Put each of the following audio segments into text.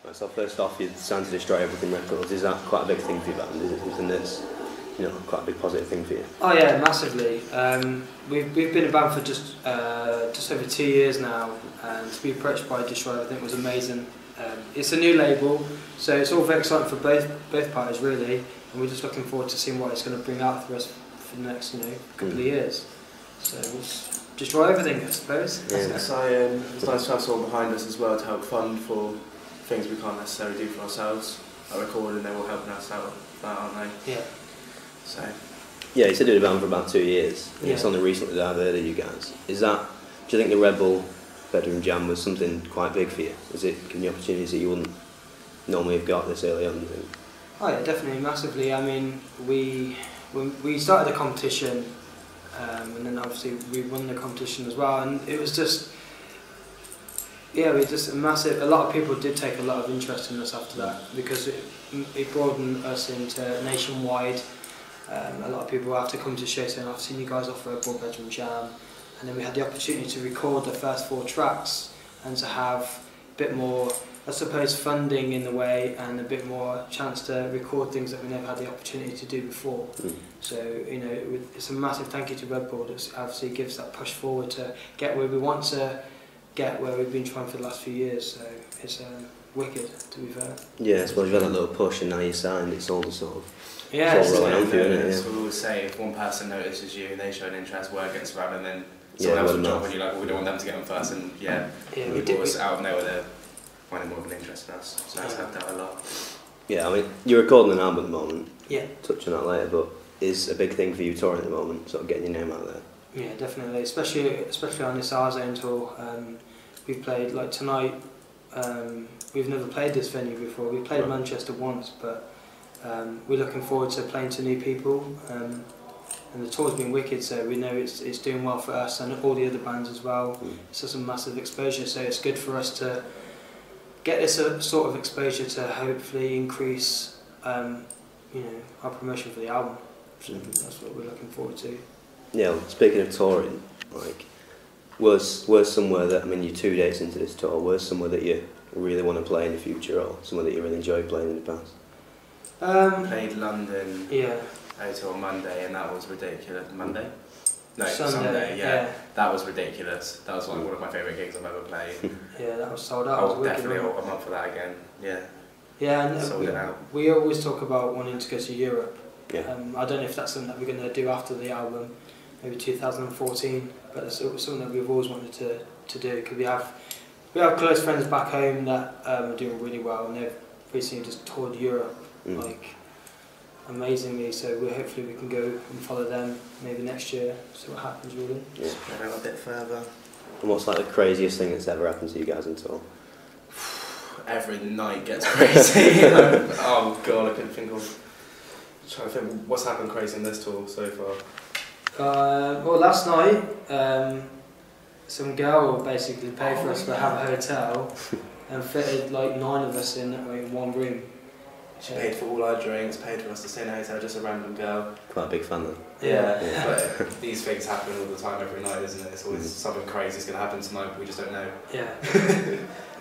Right, so first off, you signed to Destroy Everything Records. Is that quite a big thing for your band? Is it something that's, you know, quite a big positive thing for you? Oh yeah, massively. We've been a band for just over 2 years now, and to be approached by Destroy Everything was amazing. It's a new label, so it's all very exciting for both parties really, and we're just looking forward to seeing what it's going to bring out for us for the next couple of years. So we'll destroy everything, I suppose. Yeah. It's nice to have someone behind us as well to help fund for things we can't necessarily do for ourselves. Like recording, they're all helping us out with that, aren't they? Yeah. So. Yeah, you said you were a band for about 2 years, and yeah. It's only recently that I've heard of you guys. Do you think the Red Bull bedroom jam was something quite big for you? Was it giving you opportunities that you wouldn't normally have got this early on, do you think? Oh yeah, definitely, massively. I mean, when we started the competition, and then obviously we won the competition as well, and it was just, yeah, a lot of people did take a lot of interest in us after that, because it broadened us into nationwide. A lot of people have to come to shows saying, I've seen you guys off Red Bull Bedroom Jam, and then we had the opportunity to record the first 4 tracks and to have a bit more, I suppose, funding in the way, and a bit more chance to record things that we never had the opportunity to do before. So, you know, it's a massive thank you to Red Bull that obviously gives that push forward to get where we want to get, where we've been trying for the last few years. So it's wicked, to be fair. Yeah, I suppose you've had a little push and now you're signed, it's all sort of... Yeah, it's all rolling on for you, isn't it? We always say if one person notices you and they show an interest, word gets around, and then someone else will jump on you like, well, we don't want them to get on first, and we always out of nowhere they're finding more of an interest in us. So that's helped out a lot. Yeah, I mean, you're recording an album at the moment. Yeah. Touch on that later, but is a big thing for you touring at the moment, sort of getting your name out there? Yeah, definitely, especially on this Ourzone tour. We've played, like tonight, we've never played this venue before. We played Manchester once, but we're looking forward to playing to new people, and the tour's been wicked, so we know it's doing well for us and all the other bands as well. It's just a massive exposure, so it's good for us to get this sort of exposure to hopefully increase you know, our promotion for the album. So that's what we're looking forward to. Yeah, well, speaking of touring, like, where's somewhere that, I mean, you're 2 days into this tour, where's somewhere that you really want to play in the future, or somewhere that you really enjoyed playing in the past? Played London Hotel on Monday, and that was ridiculous. Monday? No, Sunday, yeah. That was ridiculous. That was like one of my favourite gigs I've ever played. Yeah, that was sold out. I'll definitely I'm up for that again. Yeah. Yeah, and sold it out. We always talk about wanting to go to Europe. Yeah. I don't know if that's something that we're going to do after the album, maybe 2014, but it's something that we've always wanted to do, because we have close friends back home that are doing really well, and they've recently just toured Europe like amazingly, so hopefully we can go and follow them maybe next year, see what happens really. Yeah. Maybe a bit further. And what's like the craziest thing that's ever happened to you guys in tour? Every night gets crazy. Oh god, I couldn't think of... I'm trying to think what's happened crazy in this tour so far. Well, last night some girl basically paid for us to have a hotel and fitted like 9 of us in one room. She paid for all our drinks, paid for us to stay in a hotel, just a random girl. Quite a big fan then. Yeah. But these things happen all the time every night, isn't it? It's always something crazy is going to happen tonight, but we just don't know. Yeah.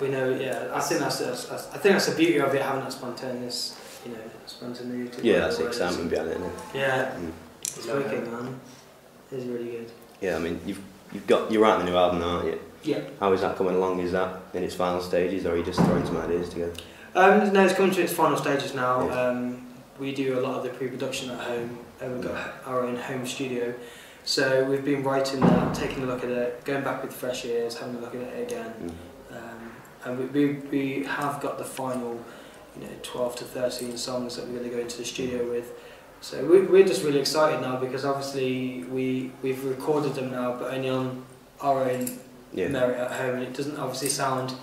We know, yeah. I think that's the beauty of it, having that spontaneous, you know, spontaneity. Yeah, that's the excitement behind it, isn't it? Yeah. It's wicked, man. It's really good. Yeah, I mean, you're writing the new album now, aren't you? Yeah. How is that coming along? Is that in its final stages, or are you just throwing some ideas together? No, it's coming to its final stages now. Yeah. We do a lot of the pre-production at home, and we've got our own home studio. So we've been writing that, taking a look at it, going back with fresh ears, having a look at it again. And we have got the final, you know, 12 to 13 songs that we're going to go into the studio with. So we're just really excited now, because obviously we've recorded them now, but only on our own merit at home, and it doesn't obviously sound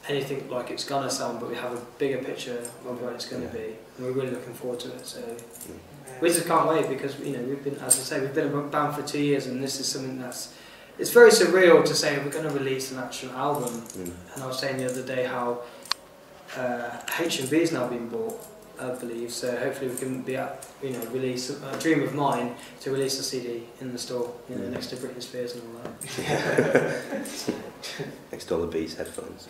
anything like it's gonna sound, but we have a bigger picture of what it's going to be, and we're really looking forward to it. So we just can't wait, because, you know, we've been, as I say, we've been a band for 2 years, and this is something it's very surreal to say we're going to release an actual album. And I was saying the other day how H&B has now been bought, I believe, so hopefully we can be at, you know, release a dream of mine to release a CD in the store, you know, next to Britney Spears and all that. Next to all the Beats headphones.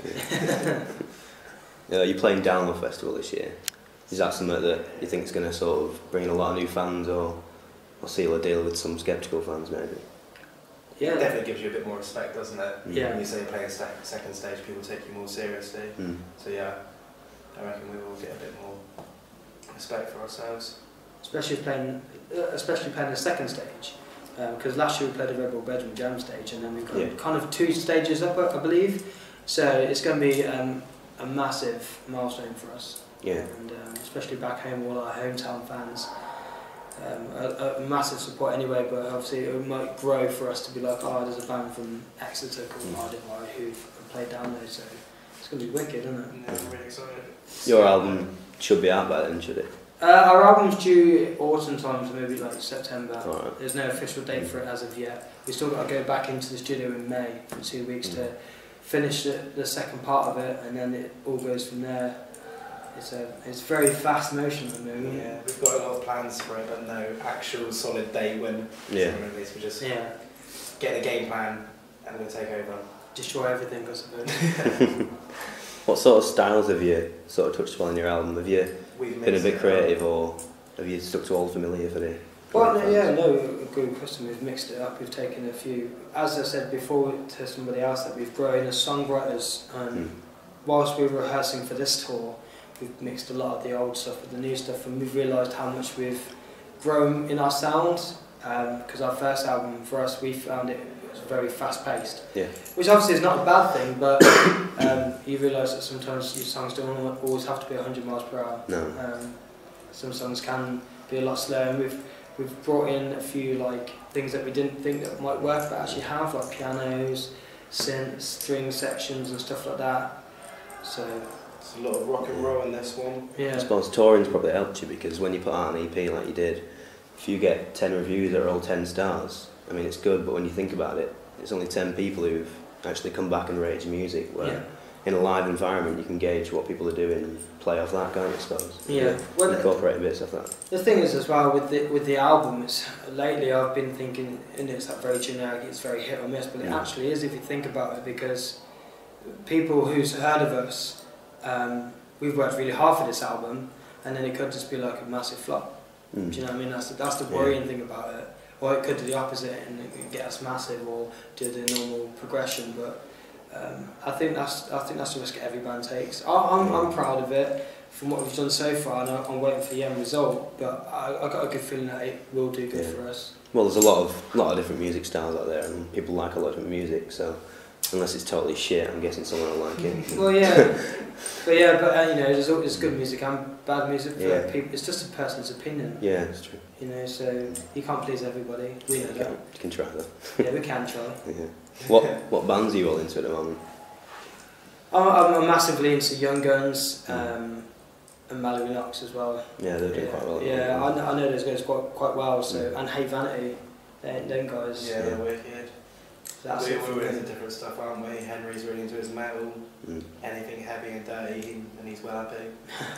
You're playing Download Festival this year. Is that something that you think is going to sort of bring in a lot of new fans, or seal a deal with some sceptical fans maybe? Yeah, it definitely gives you a bit more respect, doesn't it? Yeah. When you say you're playing second stage, people take you more seriously. So yeah, I reckon we will get a bit more respect for ourselves. Especially playing the second stage, because last year we played the Red Bull Bedroom Jam stage, and then we've got kind of 2 stages up, I believe. So it's going to be a massive milestone for us. Yeah. And especially back home, all our hometown fans, a massive support anyway. But obviously, it might grow for us to be like, oh, there's a band from Exeter called Ardent who've played down there. So it's going to be wicked, isn't it? Yeah, I'm really excited. Your album should be out by then, should it? Our album's due autumn time, so maybe like September. Right. There's no official date for it as of yet. We've still got to go back into the studio in May for 2 weeks to finish the second part of it, and then it all goes from there. It's very fast motion at the moment. Yeah, we've got a lot of plans for it, but no actual solid date when it's going to release. We're just getting a game plan and we'll take over. Destroy everything, I suppose. What sort of styles have you sort of touched upon in your album? Have you been a bit creative, or have you stuck to Old Familiar for the... Well, no, good question. We've mixed it up. We've taken a few, as I said before to somebody else, that we've grown as songwriters, and whilst we were rehearsing for this tour, we've mixed a lot of the old stuff with the new stuff, and we've realised how much we've grown in our sound, because our first album, for us, we found it was very fast-paced, which obviously is not a bad thing, but you realise that sometimes your songs don't always have to be 100 miles per hour. No. Some songs can be a lot slower, and we've brought in a few like things that we didn't think that might work, but actually have, like pianos, synths, string sections and stuff like that. So it's a lot of rock and roll in this one. I suppose touring's probably helped you, because when you put out an EP like you did, if you get 10 reviews that are all 10 stars, I mean it's good, but when you think about it, it's only 10 people who've actually come back and rated your music, where in a live environment you can gauge what people are doing and play off that, can't you, I suppose? Well, incorporate bits of that. The thing is as well with the album, lately I've been thinking, and it's like very generic, it's very hit or miss, but it actually is if you think about it, because people who's heard of us, we've worked really hard for this album, and then it could just be like a massive flop. Do you know what I mean? That's the worrying thing about it. Or it could do the opposite and get us massive, or do the normal progression. But I think that's the risk every band takes. I'm proud of it from what we've done so far, and I'm waiting for the end result. But I got a good feeling that it will do good for us. Well, there's a lot of different music styles out there, and people like a lot of different music. So unless it's totally shit, I'm guessing someone will like it. Well, but you know, there's good music and bad music for people. It's just a person's opinion. Yeah, it's true. You know, so you can't please everybody. We know that. You can try though. Yeah, we can try. What bands are you all into at the moment? I'm massively into Young Guns and Mallory Knox as well. Yeah, they're doing quite well. Yeah, I know those guys quite well. So and Hey Vanity, them guys. Yeah, they're wicked. We're into it. different stuff, aren't we? Henry's really into his metal, anything heavy and dirty, and he's well happy.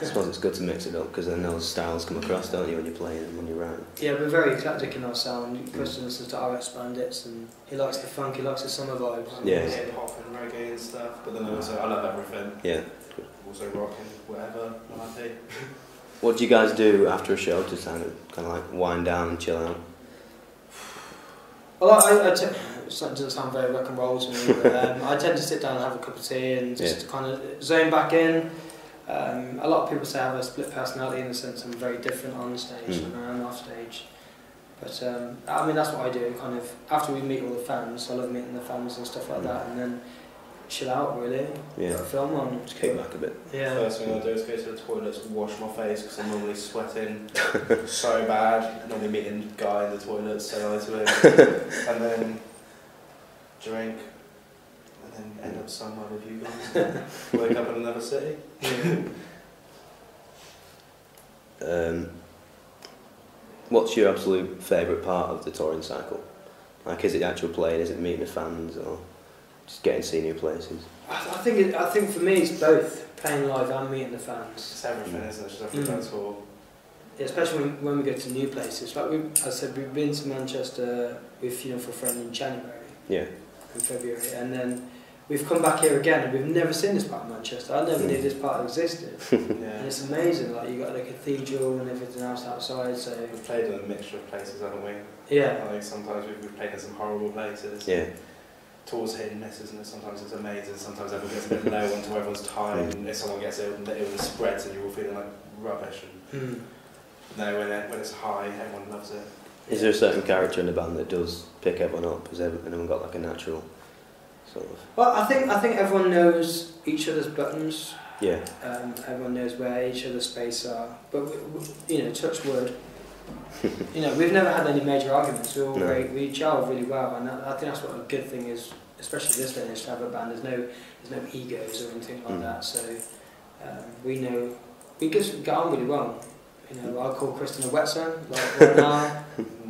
I suppose it's good to mix it up, because then those styles come across, don't you, when you're playing and when you're writing. Yeah, we're very eclectic in our sound. Kristen listens to RX Bandits, and he likes the funk, he likes the summer vibes. Hip hop and reggae and stuff, but then also I love everything. Yeah, good. Also rocking, whatever, I'm happy. What do you guys do after a show to kind of like wind down and chill out? Well, it doesn't sound very rock and roll to me, but I tend to sit down and have a cup of tea and just kind of zone back in. A lot of people say I have a split personality, in the sense I'm very different on stage than I am off stage. But I mean, that's what I do. Kind of after we meet all the fans, I love meeting the fans and stuff like that, and then chill out really. Put a film on. Just kick back a bit. Yeah. First thing I do is go to the toilets and wash my face, because I'm normally sweating so bad. Normally meeting a guy in the toilet, say hi to him, and then drink, and then end up somewhere with you guys. Wake up in another city. What's your absolute favourite part of the touring cycle? Like, is it the actual playing, is it meeting the fans, or just getting to see new places? I think for me it's both, playing live and meeting the fans. It's everything, isn't it? It's just every tour. Yeah, especially when we go to new places. Like I said, we've been to Manchester with Funeral for a Friend in January. Yeah. In February, and then we've come back here again and we've never seen this part of Manchester. I never knew this part existed. And it's amazing, like you got the cathedral and everything else outside. So we've played in a mixture of places, haven't we? Yeah. Like sometimes we've played in some horrible places. Yeah. Tours hit and misses, and sometimes it's amazing, sometimes everyone gets a bit low until everyone's tired, and if someone gets ill, the illness spreads and you're all feeling like rubbish. And no, when it's high, everyone loves it. Is there a certain character in the band that does pick everyone up? Has anyone got like a natural sort of? Well, I think everyone knows each other's buttons. Yeah. Everyone knows where each other's space are. But you know, touch wood. You know, we've never had any major arguments. We're all we gel really well, and I think that's what a good thing is, especially this day and age, to have a band. There's no egos or anything like that. So we know we just get on really well. You know, I call Kristen a wet son. Like right now,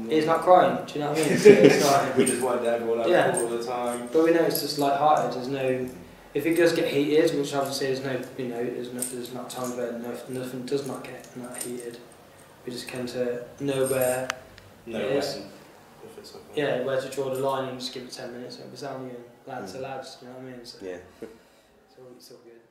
he's not crying. Do you know what I mean? So it's like, we just wind everyone up all the time. But we know it's just light-hearted. There's no. If it does get heated, which obviously there's no, you know, there's not time where nothing does not get heated. We just come to know where it is. Yeah, where to draw the line and just give it 10 minutes and it was only lads to lads, you know what I mean? So, yeah. It's all good.